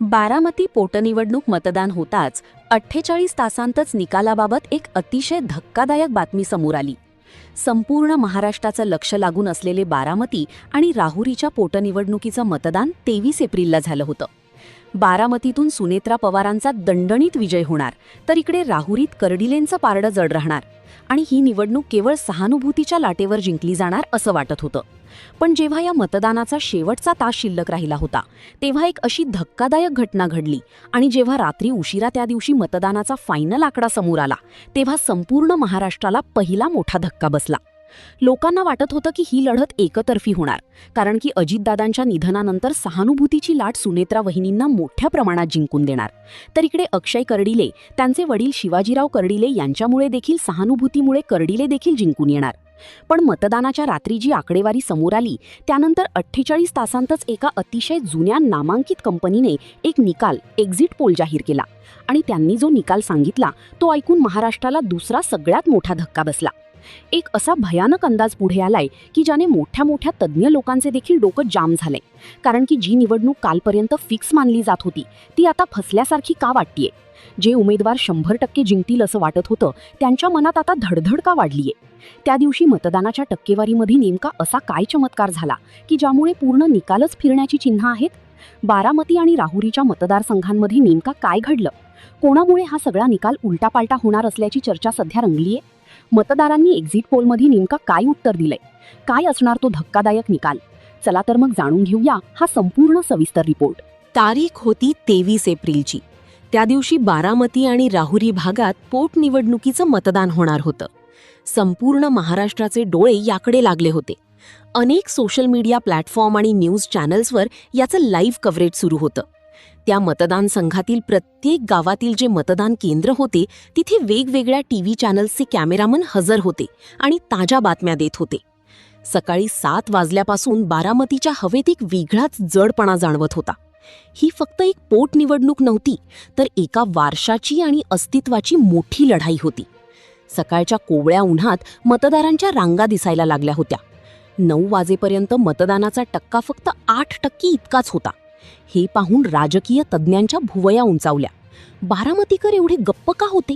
बारामती पोटनिवडणूक मतदान होताच 48 तासांतच निकालाबाबत एक अतिशय धक्कादायक बातमी समोर आली. संपूर्ण महाराष्ट्राचं लक्ष लागून असलेले बारामती आणि राहुरीच्या पोटनिवडणुकीचं मतदान 23 एप्रिलला झालं होतं. बारामतीतून सुनेत्रा पवारांचा दणदणीत विजय होणार, तर इकडे राहुरीत कर्डिलेंचं पारडं जड राहणार आणि ही निवडणूक केवळ सहानुभूतीच्या लाटेवर जिंकली जाणार असं वाटत होतं. पण जेव्हा या मतदानाचा शेवटचा तास शिल्लक राहिला होता, तेव्हा एक अशी धक्कादायक घटना घडली आणि जेव्हा रात्री उशिरा त्या दिवशी मतदानाचा फायनल आकडा समोर आला, तेव्हा संपूर्ण महाराष्ट्राला पहिला मोठा धक्का बसला. लोकांना वाटत होतं की ही लढत एकतर्फी होणार, कारण की अजितदादांच्या निधनानंतर सहानुभूतीची लाट सुनेत्रा वहिनींना मोठ्या प्रमाणात जिंकून देणार. तर इकडे अक्षय कर्डिले, त्यांचे वडील शिवाजीराव कर्डिले यांच्यामुळे देखील सहानुभूतीमुळे कर्डिले देखील जिंकून येणार. पण मतदानाच्या रात्री जी आकडेवारी समोर आली, त्यानंतर 48 तासांतच एका अतिशय जुन्या नामांकित कंपनीने एक निकाल एक्झिट पोल जाहीर केला आणि त्यांनी जो निकाल सांगितला तो ऐकून महाराष्ट्राला दुसरा सगळ्यात मोठा धक्का बसला. एक असा भयानक अंदाज पुढे आलाय की ज्याने मोठ्या मोठ्या तज्ज्ञ लोकांचे देखील डोकं जाम झालंय, कारण की जी निवडणूक कालपर्यंत फिक्स मानली जात होती ती आता फसल्यासारखी का वाटतेय. जे उमेदवार 100% जिंकतील असं वाटत होतं, त्यांच्या मनात आता धडधड का वाढलीये. त्या दिवशी मतदानाच्या टक्केवारीमध्ये नेमका असा काय चमत्कार झाला की ज्यामुळे पूर्ण निकालच फिरण्याची चिन्ह आहेत. बारामती आणि राहुरीच्या मतदारसंघांमध्ये नेमका काय घडलं, कोणामुळे हा सगळा निकाल उलटापालटा होणार असल्याची चर्चा सध्या रंगलीये. मतदारांनी एक्झिट पोलमध्ये नेमका काय उत्तर दिलंय, काय असणार तो धक्कादायक निकाल, चला तर मग जाणून घेऊया हा संपूर्ण सविस्तर रिपोर्ट. तारीख होती 23 एप्रिलची. त्या दिवशी बारामती आणि राहुरी भागात पोटनिवडणुकीचं मतदान होणार होतं. संपूर्ण महाराष्ट्राचे डोळे याकडे लागले होते. अनेक सोशल मीडिया प्लॅटफॉर्म आणि न्यूज चॅनल्सवर याचं लाईव्ह कव्हरेज सुरू होतं. त्या मतदान संघातील प्रत्येक गावातील जे मतदान केंद्र होते, तिथे वेगवेगळ्या टीव्ही चॅनल्सचे कॅमेरामन हजर होते आणि ताज्या बातम्या देत होते. सकाळी 7 वाजल्यापासून बारामतीच्या हवेत एक वेगळाच जडपणा जाणवत होता. ही फक्त एक पोटनिवडणूक नव्हती, तर एका वारशाची आणि अस्तित्वाची मोठी लढाई होती. सकाळच्या कोवळ्या उन्हात मतदारांच्या रांगा दिसायला लागल्या होत्या. 9 वाजेपर्यंत मतदानाचा टक्का फक्त 8% इतकाच होता. हे पाहून राजकीय तज्ज्ञांच्या भुवया उंचावल्या. बारामतीकर एवढे गप्प का होते?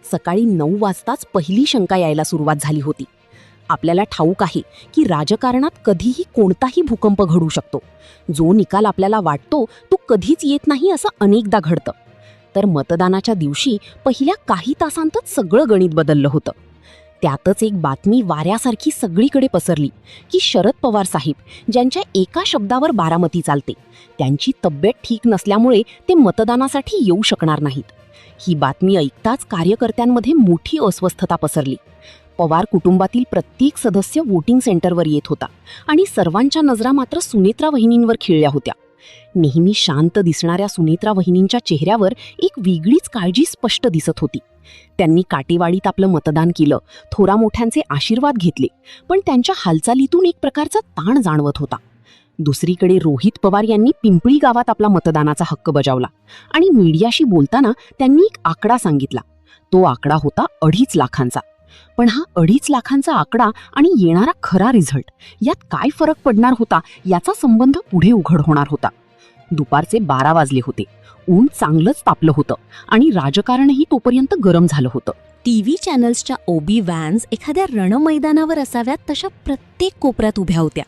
सकाळी 9 वाजताच पहिली शंका यायला सुरुवात झाली होती. आपल्याला ठाऊक आहे की राजकारणात कधीही कोणताही भूकंप घडू शकतो. जो निकाल आपल्याला वाटतो तो कधीच येत नाही असं अनेकदा घडतं. तर मतदानाच्या दिवशी पहिल्या काही तासांतच सगळं गणित बदललं होतं. त्यातच एक बातमी वाऱ्यासारखी सगळीकडे पसरली की शरद पवार साहेब, ज्यांच्या एका शब्दावर बारामती चालते, त्यांची तब्येत ठीक नसल्यामुळे ते मतदानासाठी येऊ शकणार नाहीत. ही बातमी ऐकताच कार्यकर्त्यांमध्ये मोठी अस्वस्थता पसरली. पवार कुटुंबातील प्रत्येक सदस्य वोटिंग सेंटरवर येत होता आणि सर्वांच्या नजरा मात्र सुनेत्रा वहिनींवर खिळल्या होत्या. नेहमी शांत दिसणाऱ्या सुनेत्रा वहिनींच्या चेहऱ्यावर एक वेगळीच काळजी स्पष्ट दिसत होती. त्यांनी काटेवाडीत आपलं मतदान केलं, थोरा मोठ्यांचे आशीर्वाद घेतले, पण त्यांच्या हालचालीतून एक प्रकारचा ताण जाणवत होता. दुसरीकडे रोहित पवार यांनी पिंपळी गावात आपला मतदानाचा हक्क बजावला आणि मीडियाशी बोलताना त्यांनी एक आकडा सांगितला. तो आकडा होता 2.5 लाखांचा. पण हा 2.5 लाखांचा आकडा आणि येणारा खरा रिझल्ट यात काय फरक पडणार होता याचा संबंध पुढे उघड होणार होता. दुपारचे 12 वाजले होते. ऊन चांगलंच तापलं होतं आणि राजकारणही तोपर्यंत गरम झालं होतं. टीव्ही चॅनल्सच्या ओबी व्हॅन्स एखाद्या रणमैदानावर असाव्यात तशा प्रत्येक कोपऱ्यात उभ्या होत्या.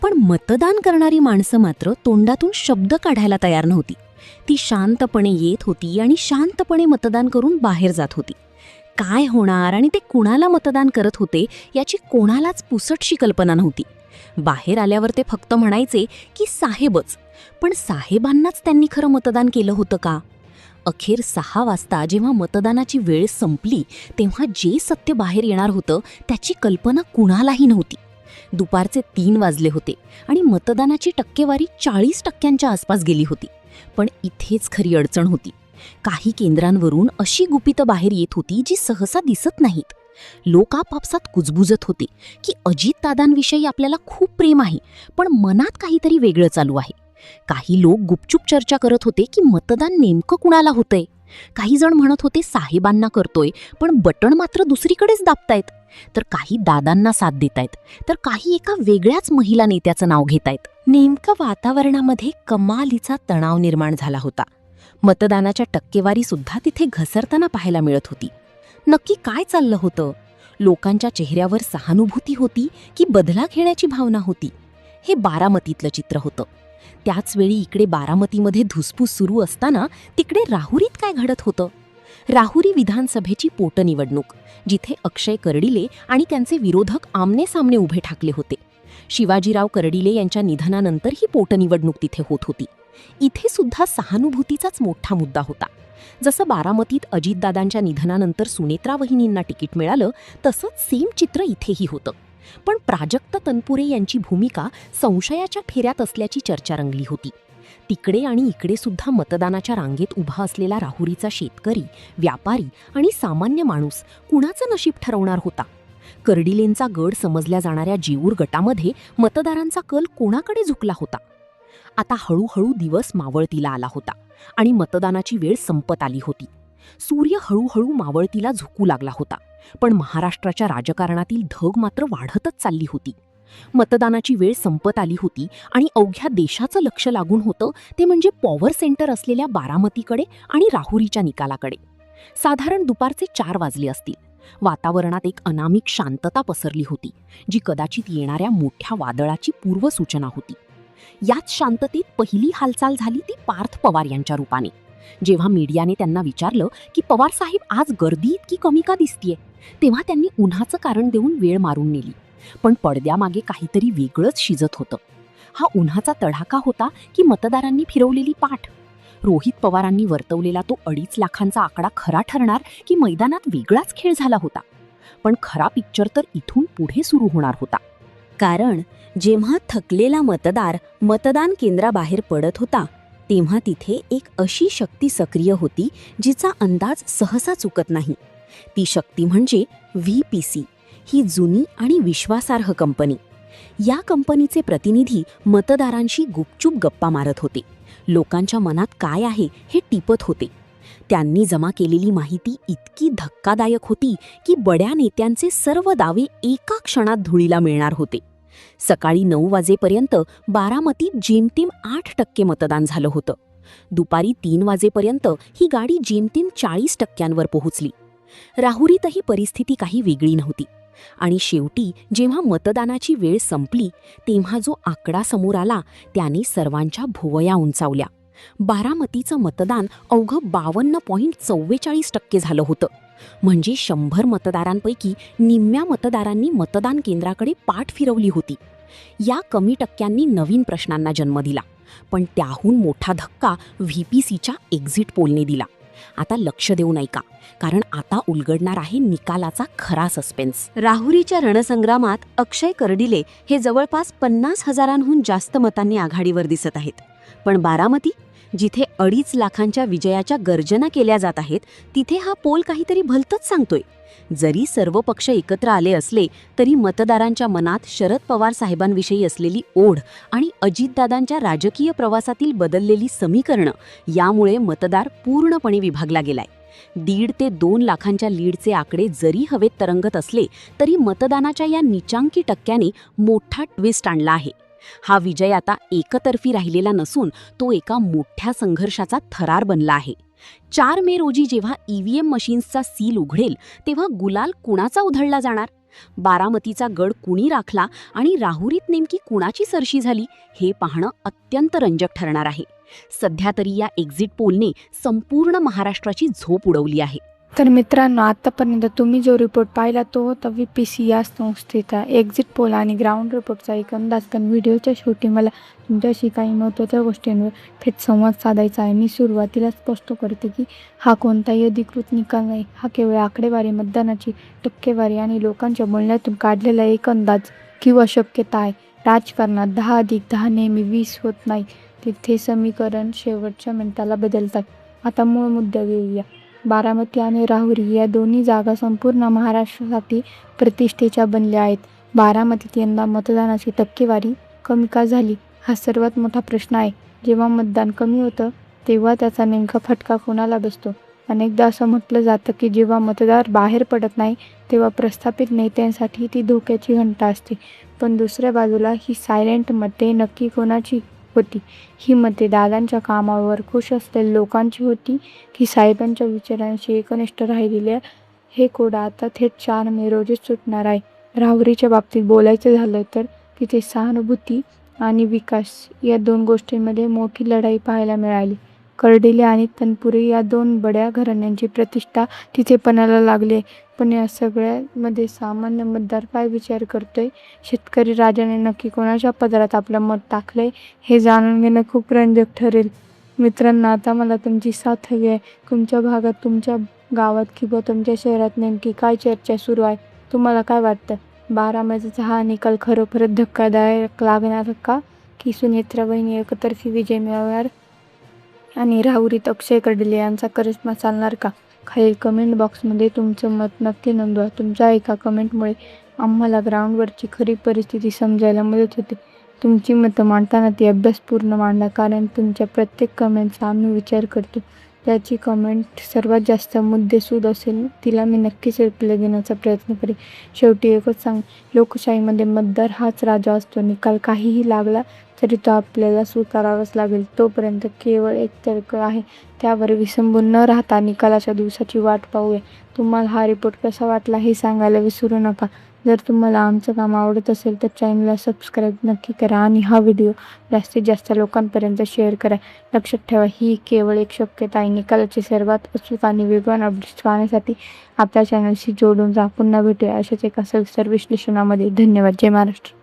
पण मतदान करणारी माणसं मात्र तोंडातून शब्द काढायला तयार नव्हती. ती शांतपणे येत होती आणि शांतपणे मतदान करून बाहेर जात होती. काय होणार आणि ते कुणाला मतदान करत होते याची कोणालाच पुसटशी कल्पना नव्हती. बाहेर आल्यावर ते फक्त म्हणायचे की साहेबच, पण साहेबांनाच त्यांनी खरं मतदान केलं होतं का? अखेर 6 वाजता जेव्हा मतदानाची वेळ संपली, तेव्हा जे सत्य बाहेर येणार होतं त्याची कल्पना कुणालाही नव्हती. दुपारचे 3 वाजले होते आणि मतदानाची टक्केवारी 40% आसपास गेली होती. पण इथेच खरी अडचण होती. काही केंद्रांवरून अशी गुपितं बाहेर येत होती जी सहसा दिसत नाहीत. लोक आपापसात कुजबुजत होते की अजितदादांविषयी आपल्याला खूप प्रेम आहे, पण मनात काहीतरी वेगळं चालू आहे. काही लोक गुपचूप चर्चा करत होते की मतदान नेमकं कुणाला होतंय. काही जण म्हणत होते साहेबांना करतोय, पण बटण मात्र दुसरीकडेच दाबतायत. तर काही दादांना साथ देत आहेत, तर काही एका वेगळ्याच महिला नेत्याचं नाव घेत आहेत. नेमकं वातावरणामध्ये कमालीचा तणाव निर्माण झाला होता. मतदानाच्या टक्केवारी सुद्धा तिथे घसरताना पाहायला मिळत होती. नक्की काय चाललं होतं? लोकांच्या चेहऱ्यावर सहानुभूती होती की बदला घेण्याची भावना होती? हे बारामतीतलं चित्र होतं. त्याचवेळी इकडे बारामतीमध्ये धुसफूस सुरू असताना तिकडे राहुरीत काय घडत होतं? राहुरी विधानसभेची पोटनिवडणूक, जिथे अक्षय कर्डिले आणि त्यांचे विरोधक आमनेसामने उभे ठाकले होते. शिवाजीराव कर्डिले यांच्या निधनानंतर ही पोटनिवडणूक तिथे होत होती. इथे सुद्धा सहानुभूतीचाच मोठा मुद्दा होता. जसं बारामतीत अजितदादांच्या निधनानंतर सुनेत्रा वहिनींना तिकीट मिळालं, तसंच सेम चित्र इथेही होतं. पण प्राजक्त तनपुरे यांची भूमिका संशयाच्या फेऱ्यात असल्याची चर्चा रंगली होती. तिकडे आणि इकडे सुद्धा मतदानाच्या रांगेत उभा असलेला राहुरीचा शेतकरी, व्यापारी आणि सामान्य माणूस कुणाचं नशीब ठरवणार होता? कर्डिलेंचा गड समजल्या जाणाऱ्या जेऊर गटामध्ये मतदारांचा कल कोणाकडे झुकला होता? आता हळूहळू दिवस मावळतीला आला होता आणि मतदानाची वेळ संपत आली होती. सूर्य हळूहळू मावळतीला झुकू लागला होता, पण महाराष्ट्राच्या राजकारणातील धग मात्र वाढतच चालली होती. मतदानाची वेळ संपत आली होती आणि अवघ्या देशाचं लक्ष लागून होतं ते म्हणजे पॉवर सेंटर असलेल्या बारामतीकडे आणि राहुरीच्या निकालाकडे. साधारण दुपारचे 4 वाजले असतील. वातावरणात एक अनामिक शांतता पसरली होती, जी कदाचित येणाऱ्या मोठ्या वादळाची पूर्वसूचना होती. याच शांततेत पहिली हालचाल झाली ती पार्थ पवार यांच्या रूपाने. जेव्हा मीडियाने त्यांना विचारलं की पवार साहेब आज गर्दी इतकी कमी का दिसतीये, तेव्हा त्यांनी उन्हाचं कारण देऊन वेळ मारून नेली. पण पडद्यामागे काहीतरी वेगळंच शिजत होतं. हा उन्हाचा तडाखा होता की मतदारांनी फिरवलेली पाठ? रोहित पवारांनी वर्तवलेला तो 2.5 लाखांचा आकडा खरा ठरणार की मैदानात वेगळाच खेळ झाला होता? पण खरा पिक्चर तर इथून पुढे सुरू होणार होता. कारण जेव्हा थकलेला मतदार मतदान केंद्राबाहेर पडत होता, तेव्हा तिथे एक अशी शक्ती सक्रिय होती जिचा अंदाज सहसा चुकत नाही. ती शक्ती म्हणजे VPC, ही जुनी आणि विश्वासार्ह कंपनी. या कंपनीचे प्रतिनिधी मतदारांशी गुपचूप गप्पा मारत होते. लोकांच्या मनात काय आहे हे टिपत होते. त्यांनी जमा केलेली माहिती इतकी धक्कादायक होती की बड्या नेत्यांचे सर्व दावे एका क्षणात धुळीला मिळणार होते. सकाळी 9 वाजेपर्यंत बारामतीत जेमतेम 8% मतदान झालं होतं. दुपारी 3 वाजेपर्यंत ही गाडी जेमतेम 40%वर पोहोचली. राहुरीतही परिस्थिती काही वेगळी नव्हती. आणि शेवटी जेव्हा मतदानाची वेळ संपली, तेव्हा जो आकडा समोर आला त्याने सर्वांच्या भुवया उंचावल्या. बारामतीचं मतदान अवघं 52.44% झालं होतं. म्हणजे 100 मतदारांपैकी निम्म्या मतदारांनी मतदान केंद्राकडे पाठ फिरवली होती. या कमी टक्क्यांनी नवीन प्रश्नांना जन्म दिला. पण त्याहून मोठा धक्का VPCच्या एक्झिट पोलने दिला. आता लक्ष देऊन ऐका, कारण आता उलगडणार आहे निकालाचा खरा सस्पेन्स. राहुरीच्या रणसंग्रामात अक्षय कर्डिले हे जवळपास 50,000हून जास्त मतांनी आघाडीवर दिसत आहेत. पण बारामती, जिथे 2.5 लाखांच्या विजयाच्या गर्जना केल्या जात आहेत, तिथे हा पोल काहीतरी भलतंच सांगतोय. जरी सर्व पक्ष एकत्र आले असले तरी मतदारांच्या मनात शरद पवार साहेबांविषयी असलेली ओढ आणि अजितदादांच्या राजकीय प्रवासातील बदललेली समीकरणं यामुळे मतदार पूर्णपणे विभागला गेलाय. 1.5 ते 2 लाखांच्या लीडचे आकडे जरी हवेत तरंगत असले तरी मतदानाच्या या निचांकी टक्क्याने मोठा ट्विस्ट आणला आहे. हा विजय आता एकतर्फी राहिलेला नसून तो एका मोठ्या संघर्षाचा थरार बनला आहे. 4 मे रोजी जेव्हा EVM मशीन्सचा सील उघडेल तेव्हा गुलाल कुणाचा उधळला जाणार? बारामतीचा गड कुणी राखला आणि राहुरीत नेमकी कुणाची सरशी झाली हे पाहणं अत्यंत रंजक ठरणार आहे. सध्या तरी या एक्झिट पोलने संपूर्ण महाराष्ट्राची झोप उडवली आहे. तर मित्रांनो, आतापर्यंत तुम्ही जो रिपोर्ट पाहिला तो होता VPC या संस्थेचा एक्झिट पोल आणि ग्राउंड रिपोर्टचा एक अंदाज. पण व्हिडिओच्या शेवटी मला तुमच्याशी काही महत्त्वाच्या गोष्टींवर थेट संवाद साधायचा आहे. मी सुरुवातीला स्पष्ट करते की हा कोणताही अधिकृत निकाल नाही. हा केवळ आकडेवारी, मतदानाची टक्केवारी आणि लोकांच्या बोलण्यातून काढलेला एक अंदाज किंवा शक्यता आहे. राजकारणात 10+10 नेहमी 20 होत नाही. तिथे समीकरण शेवटच्या मिनिटाला बदलतात. आता मूळ मुद्द्यावर येऊया. बारामती आणि राहुरी या दोन्ही जागा संपूर्ण महाराष्ट्रासाठी प्रतिष्ठेच्या बनल्या आहेत. बारामतीत यंदा मतदानाची टक्केवारी कमी का झाली हा सर्वात मोठा प्रश्न आहे. जेव्हा मतदान कमी होतं तेव्हा त्याचा नेमका फटका कोणाला बसतो अनेकदा असं म्हटलं जातं की जेव्हा मतदार बाहेर पडत नाही तेव्हा प्रस्थापित नेत्यांसाठी ती धोक्याची घंटा असते. पण दुसऱ्या बाजूला ही सायलेंट मते नक्की कोणाची होती? ही मते दादांच्या कामावर खुश असलेल्या लोकांची होती की साहेबांच्या विचारांशी एकनिष्ठ राहिलेल्या? हे कोड आता थेट 4 मे रोजीच सुटणार आहे. राहुरीच्या बाबतीत बोलायचं झालं तर तिथे सहानुभूती आणि विकास या 2 गोष्टींमध्ये मोठी लढाई पाहायला मिळाली. कर्डिले आणि तनपुरे या 2 बड्या घराण्यांची प्रतिष्ठा तिथे पणाला लागली. पण या सगळ्यामध्ये सामान्य मतदार काय विचार करतोय? शेतकरी राजाने नक्की कोणाच्या पदरात आपलं मत टाकलंय? हे जाणून घेणं खूप रंजक ठरेल. मित्रांनो, आता मला तुमची साथ हवी आहे. तुमच्या भागात, तुमच्या गावात किंवा तुमच्या शहरात नेमकी काय चर्चा सुरू आहे? तुम्हाला काय वाटतं? 12 मेचा हा निकाल खरोखरच धक्कादायक लागणार का? की सुनेत्रा वहिनी एकतर्फी विजय मिळवणार आणि राहुरीत अक्षय कर्डिले यांचा करिश्मा चालणार का? खालील कमेंट बॉक्समध्ये तुमचं मत नक्की नोंदवा. तुमच्या एका कमेंटमुळे आम्हाला ग्राउंडवरची खरी परिस्थिती समजायला मदत होते. तुमची मतं मांडताना ती अभ्यासपूर्ण मांडा, कारण तुमच्या प्रत्येक कमेंटचा आम्ही विचार करतो. ज्याची कमेंट सर्वात जास्त मुद्देसूद असेल तिला मी नक्कीच रिप्लाय देण्याचा प्रयत्न करेन. शेवटी एकच सांग, लोकशाहीमध्ये मतदार हाच राजा असतो. निकाल काहीही लागला तरी तो आपल्याला स्वीकारावाच लागेल. तोपर्यंत केवळ एक तर्क आहे, त्यावर विसंबून न राहता निकालाच्या दिवसाची वाट पाहूया. तुम्हाला हा रिपोर्ट कसा वाटला हे सांगायला विसरू नका. जर तुम्हाला आमचं काम आवडत असेल तर चॅनलला सबस्क्राईब नक्की करा आणि हा व्हिडिओ जास्तीत जास्त लोकांपर्यंत शेअर करा. लक्षात ठेवा, ही केवळ एक शक्यता आहे. निकालाचे सर्वात अचूक आणि वेगवान अपडेट्स पाहण्यासाठी आपल्या चॅनलशी जोडून राहा. पुन्हा भेटूया अशाच एका सविस्तर विश्लेषणामध्ये. धन्यवाद. जय महाराष्ट्र.